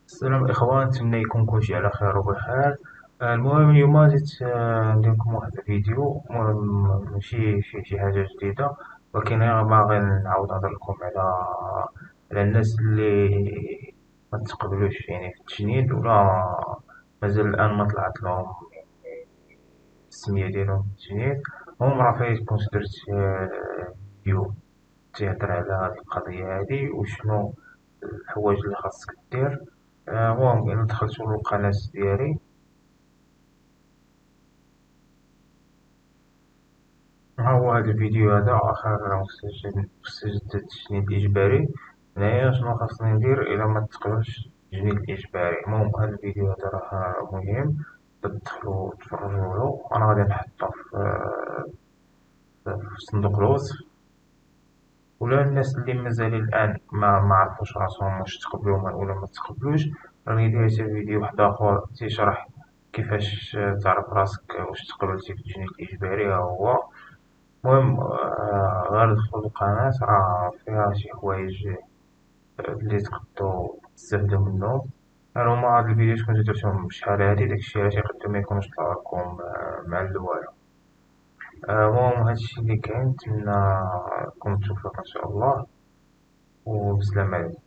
السلام الإخوان، نتمنى يكون كلشي على خير وبخير. المهم اليوم جيت ندير لكم واحد الفيديو. المهم ماشي شي حاجة جديدة، ولكن أنا باغي نعاود نهضر لكم على الناس اللي ما تقبلوش يعني في التجنيد، ولا مازال الآن ما طلعت لهم السمية ديالهم في التجنيد. المهم راه فايت كنت درت فيديو تيهضر على هاد القضية هادي وشنو الحوايج اللي خاصك دير. المهم إلا دخلتو للقناة ديالي، ها هو هاد الفيديو هذا آخر مستجد التجنيد الإجباري. هنايا شنو خاصني ندير إلا متقبلش التجنيد الإجباري. المهم هاد الفيديو هذا راه مهم، تدخلو تفرجولو. أنا غادي نحطو في صندوق الوصف. ولا الناس اللي مازال الآن ما عرفوش راسهم واش تقبلو ولا ما تقبلوش، راني داير فيديو واحد آخر تيشرح كيفاش تعرف راسك واش تقبلتي في التجنيد الإجباري. ها هو المهم غير دخل القناة، راه فيها شي حوايج اللي تقدروا تستافدوا منهم. هما هاد الفيديوهات كنت درتهم بشحال هادي، داكشي علاش يقدر ميكونوش طلعو لكم مع الأول. المهم هادشي اللي كاين، نتمنى لكم التوفيق إن شاء الله، وبسلامة عليكم.